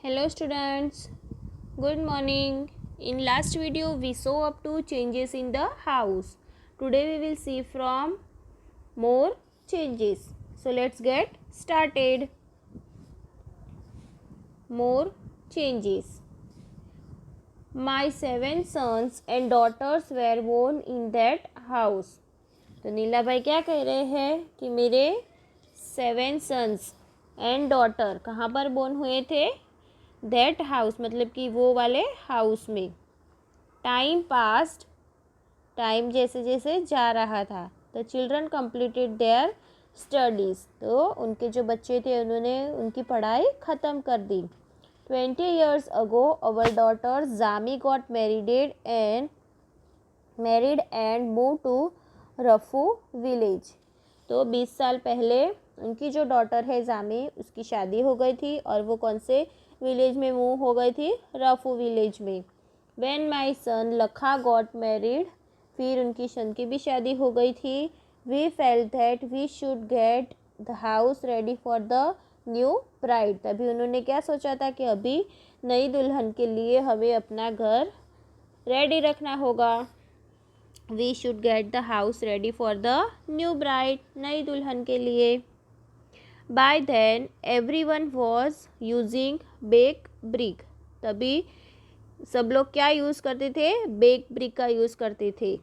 Hello students, good morning. In last video we saw up to changes in the house. Today we will see from more changes. So let's get started. More changes. My 7 sons and daughters were born in that house. तो नीला भाई क्या कह रहे हैं कि मेरे 7 sons and daughter कहाँ पर बोर्न हुए थे, दैट हाउस मतलब कि वो वाले हाउस में। टाइम पास्ट, टाइम जैसे जैसे जा रहा था। The children completed there studies, तो उनके जो बच्चे थे उन्होंने उनकी पढ़ाई ख़त्म कर दी। 20 years ago our daughter Zami got married and moved to रफू विलेज। तो 20 साल पहले उनकी जो डॉटर है जामी, उसकी शादी हो गई थी और वो कौन से विलेज में मूव हो गई थी, रफू विलेज में। व्हेन माय सन लखा गॉट मैरिड, फिर उनकी सन की भी शादी हो गई थी। We felt that we should get the house ready for the new bride, तभी उन्होंने क्या सोचा था कि अभी नई दुल्हन के लिए हमें अपना घर रेडी रखना होगा। We should get the house ready for the new bride, नई दुल्हन के लिए। By then everyone was using bake brick, तभी सब लोग क्या यूज़ करते थे, बेक ब्रिक का यूज़ करते थे।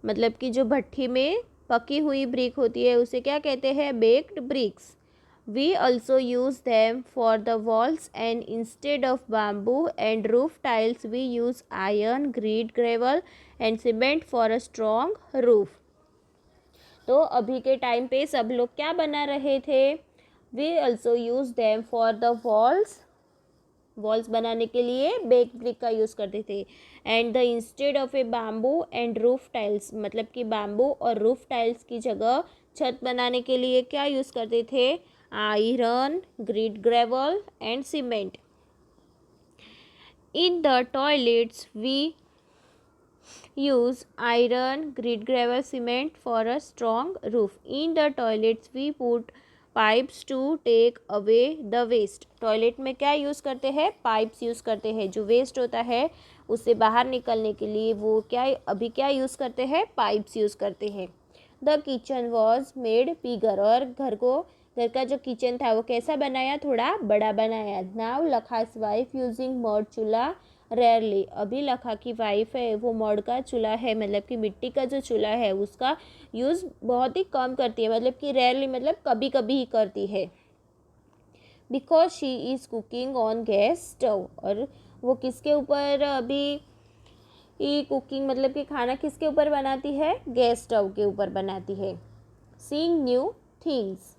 मतलब कि जो भट्ठी में पकी हुई ब्रिक होती है उसे क्या कहते हैं, baked bricks. We also use them for the walls, and instead of bamboo and roof tiles we use iron, grit, gravel and cement for a strong roof. तो अभी के टाइम पे सब लोग क्या बना रहे थे, We also use them for the walls बनाने के लिए बेक ब्रिक का यूज़ करते थे। And the instead of A bamboo and roof tiles, मतलब कि बैम्बू और रूफ टाइल्स की जगह छत बनाने के लिए क्या यूज़ करते थे, iron, grit, gravel and cement. In the toilets we use iron, grit, gravel, cement for a strong roof. In the toilets we put pipes to take away the waste, toilet में क्या use करते हैं, pipes use करते हैं। जो waste होता है उससे बाहर निकलने के लिए वो अभी क्या यूज़ करते हैं, पाइप्स यूज़ करते हैं। द किचन वॉज मेड बिगर, और घर का जो किचन था वो कैसा बनाया, थोड़ा बड़ा बनाया। नाउ लखास वाइफ यूजिंग मड चूल्हा रेयरली, अभी लखा की वाइफ है वो मड का चूल्हा है, मतलब कि मिट्टी का जो चूल्हा है उसका यूज़ बहुत ही कम करती है, मतलब कि रेयरली मतलब कभी कभी ही करती है। Because she is cooking on gas stove, और वो किसके ऊपर अभी कुकिंग मतलब कि खाना किसके ऊपर बनाती है, गैस स्टव के ऊपर बनाती है। Seeing new things,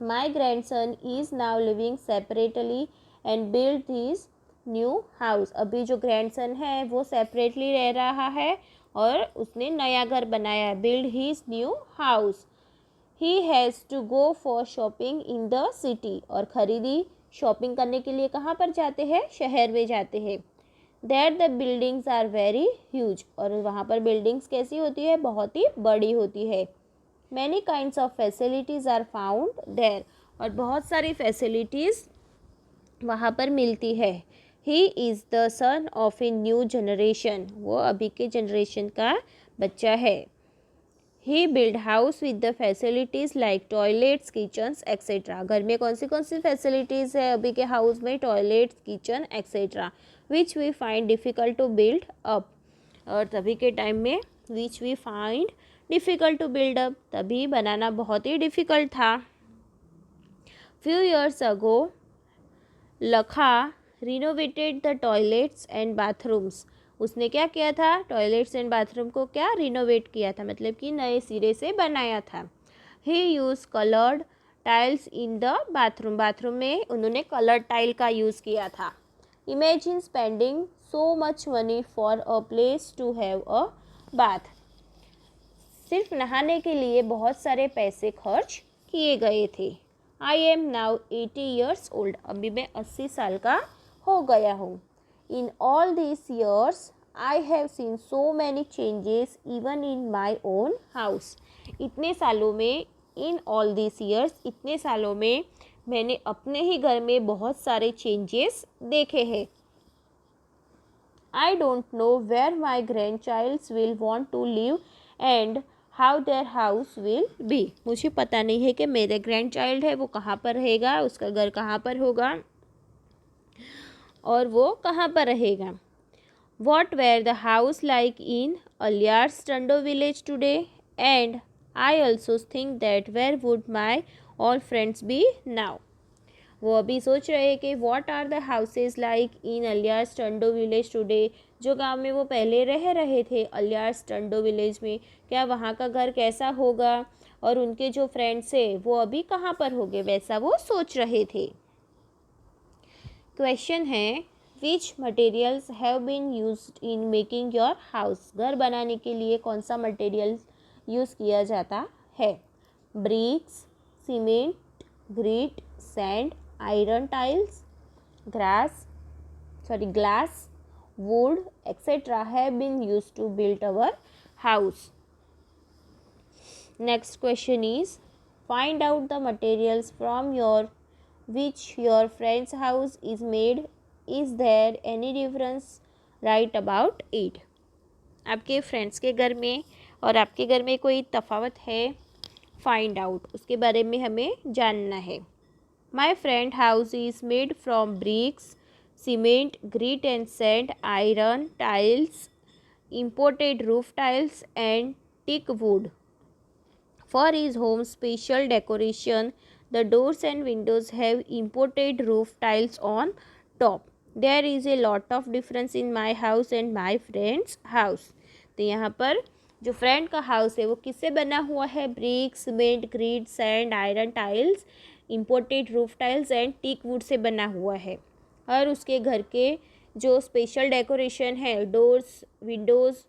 my grandson is now living separately and build this new house, अभी जो ग्रैंडसन है वो सेपरेटली रह रहा है और उसने नया घर बनाया है, build his new house. He has to go for shopping in the city, और ख़रीदी शॉपिंग करने के लिए कहाँ पर जाते हैं, शहर में जाते हैं। That the buildings are very huge, और वहाँ पर बिल्डिंग्स कैसी होती है, बहुत ही बड़ी होती है। Many kinds of facilities are found there, और बहुत सारी फैसिलिटीज़ वहाँ पर मिलती है। He is the son of a new generation, वो अभी के जनरेशन का बच्चा है। He build house with the facilities like toilets, kitchens etcetera, घर में कौन सी फैसिलिटीज़ है अभी के हाउस में, toilets, kitchen etcetera, which we find difficult to build up, और तभी के टाइम में which we find difficult to build up, तभी बनाना बहुत ही डिफ़िकल्ट था। Few years ago Lakha renovated the toilets and bathrooms, उसने क्या किया था, टॉयलेट्स एंड बाथरूम को क्या रिनोवेट किया था, मतलब कि नए सिरे से बनाया था। He use coloured tiles in the bathroom, bathroom में उन्होंने कलर्ड टाइल का यूज़ किया था। Imagine spending so much money for a place to have a bath, सिर्फ नहाने के लिए बहुत सारे पैसे खर्च किए गए थे। I am now 80 years old, अभी मैं 80 साल का हो गया हूँ। In all this years I have seen so many changes even in my own house, इतने सालों में, इन ऑल दिस ईयर्स इतने सालों में मैंने अपने ही घर में बहुत सारे चेंजेस देखे हैं। I don't know where my grandchilds will want to live and how their house will be. मुझे पता नहीं है कि मेरे ग्रैंड है वो कहाँ पर रहेगा, उसका घर कहाँ पर होगा और वो कहाँ पर रहेगा। What were the house like in Alyar's Tando village today? And I also think that where would my all friends be now? वो अभी सोच रहे हैं कि what are the houses like in अलियार्स टंडो विलेज टुडे। जो गांव में वो पहले रह रहे थे अलियार्स टंडो विलेज में, क्या वहाँ का घर कैसा होगा और उनके जो फ्रेंड्स है वो अभी कहाँ पर होंगे, वैसा वो सोच रहे थे। क्वेश्चन है which materials have been used in making your house. घर बनाने के लिए कौन सा मटेरियल यूज़ किया जाता है। Bricks, cement, grit, sand, iron tiles, glass, wood, etc. have been used to build our house. Next question is find out the materials from which your friend's house is made. Is there any difference? Write about it. आपके friends के घर में और आपके घर में कोई तफावत है, फाइंड आउट, उसके बारे में हमें जानना है। My friend house is made from bricks, cement, grit and sand, iron, tiles, imported roof tiles and teak wood. For his home special decoration, the doors and windows have imported roof tiles on top. There is a lot of difference in my house and my friend's house. तो यहाँ पर जो friend का house है वो किससे बना हुआ है, brick, cement, grit, sand, iron, tiles, imported roof tiles and teak wood से बना हुआ है। और उसके घर के जो स्पेशल डेकोरेशन है, डोर्स, विंडोज़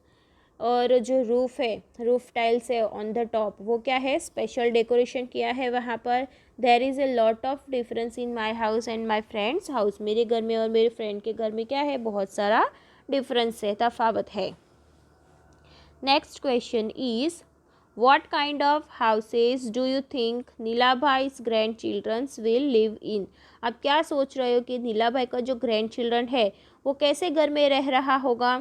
और जो रूफ़ है, रूफ टाइल्स है ऑन द टॉप, वो क्या है, स्पेशल डेकोरेशन किया है वहाँ पर। There is a lot of difference in my house and my friend's house. मेरे घर में और मेरे फ्रेंड के घर में क्या है, बहुत सारा डिफरेंस है, तफावत है। Next question is What kind of houses do you think नीलाभाई's grandchildren will live in? आप क्या सोच रहे हो कि नीलाभाई का जो ग्रैंड है वो कैसे घर में रह रहा होगा।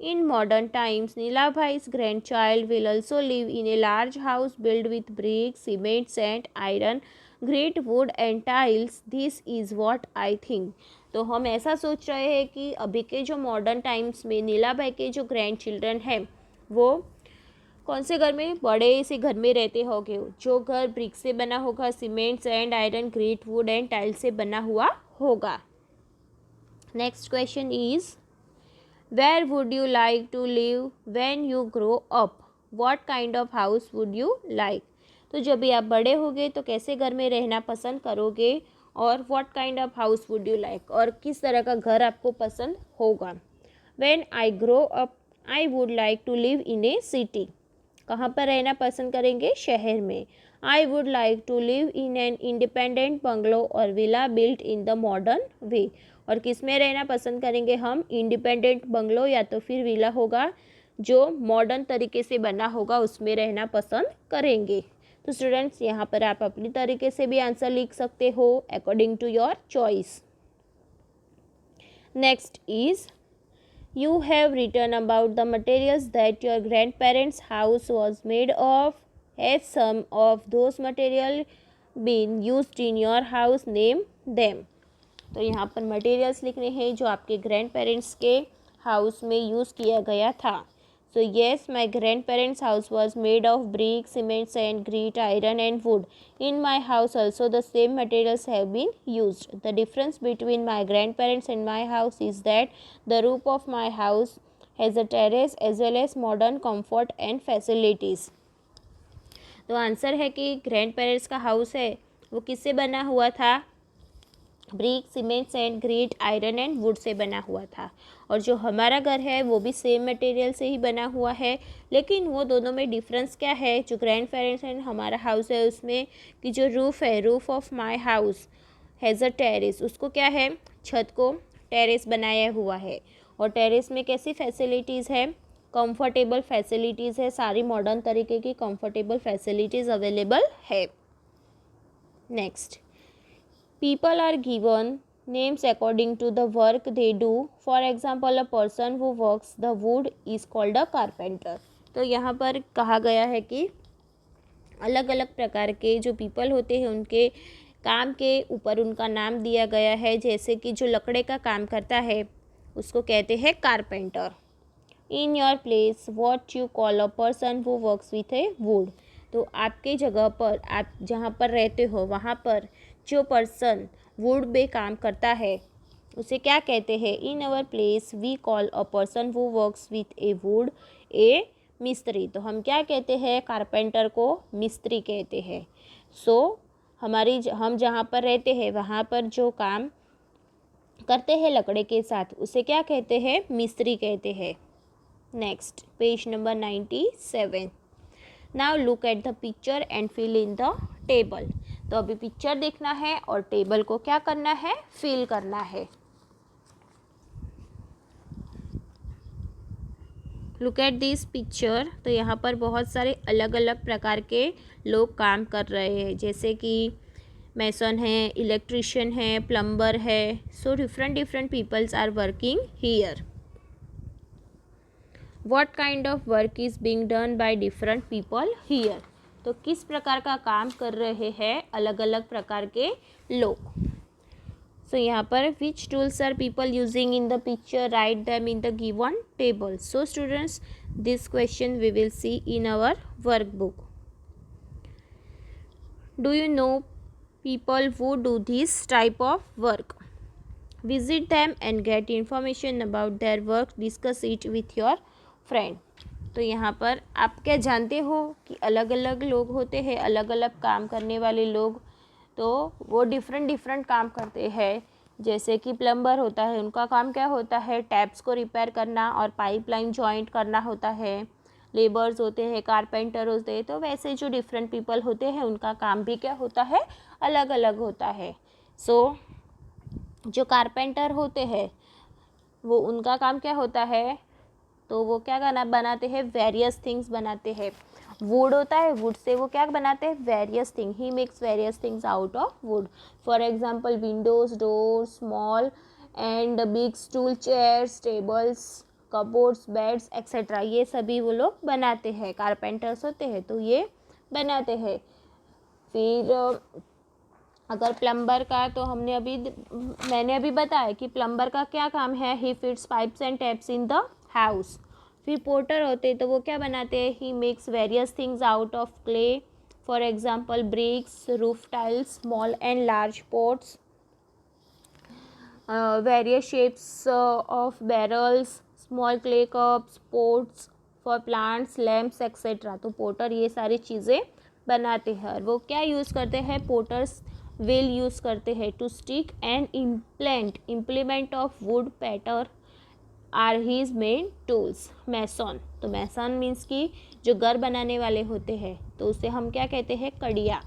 In modern times, नीलाभाई's grandchild will also live in a large house built with bricks, cement, sand, iron, grit, wood and tiles. This is what I think. तो हम ऐसा सोच रहे हैं कि अभी के जो मॉडर्न टाइम्स में नीलाभाई के जो ग्रैंड हैं वो कौन से घर में, बड़े से घर में रहते होंगे, जो घर ब्रिक से बना होगा, cement, sand, iron, grit, wood and tile से बना हुआ होगा। Next question is where would you like to live when you grow up. What kind of house would you like. तो जब भी आप बड़े होगे तो कैसे घर में रहना पसंद करोगे और what kind of house would you like, और किस तरह का घर आपको पसंद होगा। When I grow up I would like to live in a city. कहाँ पर रहना पसंद करेंगे, शहर में। I would like to live in an independent bungalow और villa built in the modern way. और किस में रहना पसंद करेंगे हम, इंडिपेंडेंट बंगलो या तो फिर विला होगा जो मॉडर्न तरीके से बना होगा, उसमें रहना पसंद करेंगे। तो स्टूडेंट्स यहाँ पर आप अपनी तरीके से भी आंसर लिख सकते हो according to your choice. Next is You have written about the materials that your grandparents' house was made of. Has some of those materials been used in your house? Name them. तो यहाँ पर materials लिखने हैं जो आपके grand parents के house में use किया गया था। So yes, my grandparents' house was made of brick, cement, sand, grit, iron and wood. In my house also the same materials have been used. The difference between my grandparents and my house is that the roof of my house has a terrace as well as modern comfort and facilities. तो answer है कि grand parents का house है वो किससे बना हुआ था, brick, cement, sand, grit, iron and wood से बना हुआ था। और जो हमारा घर है वो भी सेम मटेरियल से ही बना हुआ है, लेकिन वो दोनों में डिफरेंस क्या है, जो ग्रैंड पेरेंट्स एंड हमारा हाउस है उसमें कि जो रूफ़ है, roof of my house has a terrace, उसको क्या है, छत को टेरेस बनाया हुआ है। और टेरेस में कैसी फैसिलिटीज़ है, कंफर्टेबल फैसिलिटीज़ है, सारी मॉडर्न तरीके की कंफर्टेबल फैसिलिटीज़ अवेलेबल है। Next, People are given names according to the work they do. For example, a person who works the wood is called a carpenter. तो यहाँ पर कहा गया है कि अलग अलग प्रकार के जो पीपल होते हैं उनके काम के ऊपर उनका नाम दिया गया है. जैसे कि जो लकड़े का काम करता है उसको कहते हैं carpenter. In your place what you call a person who works with a would. तो आपके जगह पर, आप जहाँ पर रहते हो वहाँ पर जो पर्सन वुड पे काम करता है उसे क्या कहते हैं. In our place we call a person who works with a wood a मिस्त्री. तो हम क्या कहते हैं, कारपेंटर को मिस्त्री कहते हैं. सो हम जहाँ पर रहते हैं वहाँ पर जो काम करते हैं लकड़े के साथ उसे क्या कहते हैं, मिस्त्री कहते हैं. Next page number 97. Now look at the picture and fill in the table. तो अभी पिक्चर देखना है और टेबल को क्या करना है, फिल करना है. Look at this picture. तो यहाँ पर बहुत सारे अलग अलग प्रकार के लोग काम कर रहे हैं. जैसे कि मैसन है, इलेक्ट्रिशियन है, प्लम्बर है. So different peoples are working here. What kind of work is being done by different people here? तो किस प्रकार का काम कर रहे हैं अलग अलग प्रकार के लोग. So यहाँ पर which tools are people using in the picture, write them in the given table. So students, this question we will see in our workbook. Do you know people who do this type of work? Visit them and get information about their work. Discuss it with your friend. तो यहाँ पर आप क्या जानते हो कि अलग अलग लोग होते हैं, अलग अलग काम करने वाले लोग. तो वो डिफरेंट काम करते हैं. जैसे कि प्लम्बर होता है, उनका काम क्या होता है, टैप्स को रिपेयर करना और पाइपलाइन जॉइंट करना होता है. लेबर्स होते हैं, कारपेंटर होते हैं. तो वैसे जो डिफरेंट पीपल होते हैं उनका काम भी क्या होता है, अलग अलग होता है. सो जो कारपेंटर होते हैं वो उनका काम क्या होता है, तो वो क्या बनाते हैं, वेरियस थिंग्स बनाते हैं. वुड होता है, वुड से वो क्या बनाते हैं, various thing. He makes various things out of would. For example Windows, doors, small and big stool, chairs, tables, cupboards, beds etcetera. ये सभी वो लोग बनाते हैं, कारपेंटर्स होते हैं तो ये बनाते हैं. फिर अगर प्लम्बर का, तो मैंने अभी बताया कि प्लम्बर का क्या काम है, he fits pipes and taps in the house. फिर पोर्टर होते तो वो क्या बनाते हैं, he makes various things out of clay. For example bricks, roof tiles, small and large pots, various shapes of barrels, small clay cups, pots for plants, lamps etcetera. तो porter ये सारी चीज़ें बनाते हैं. और वो क्या यूज़ करते हैं, पोर्टर्स व्हील यूज़ करते हैं to stick and implement of wood potter are his main tools. Mason. तो मैसन मीन्स कि जो घर बनाने वाले होते हैं तो उसे हम क्या कहते हैं, कड़िया.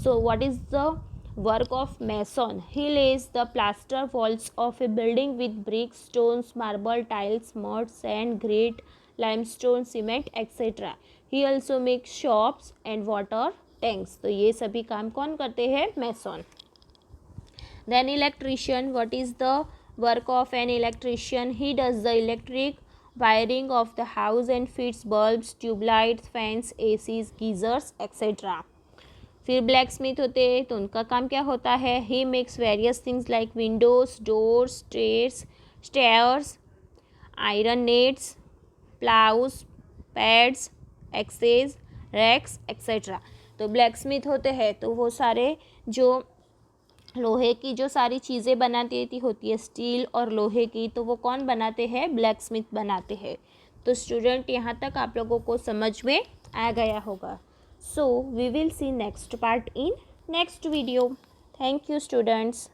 So what is the work of mason, he lays the plaster walls of a building with bricks, stones, marble, tiles, mud, sand, grit, limestone, cement etcetera. He also make shops and water tanks. तो ये सभी काम कौन करते हैं, mason. Then electrician. What is the work of an electrician? He does the electric wiring of the house and fits bulbs, tube lights, fans, ACs, geysers etc. फिर black Smith होते हैं तो उनका काम क्या होता है, he makes various things like windows, doors, stairs, iron nets, plows, pads, axes, racks etc. तो ब्लैक स्मिथ होते हैं तो वो सारे जो लोहे की जो सारी चीज़ें बनाती होती है, स्टील और लोहे की, तो वो कौन बनाते हैं, ब्लैक स्मिथ बनाते हैं. तो स्टूडेंट यहाँ तक आप लोगों को समझ में आ गया होगा. So we will see next part in next video. Thank you students.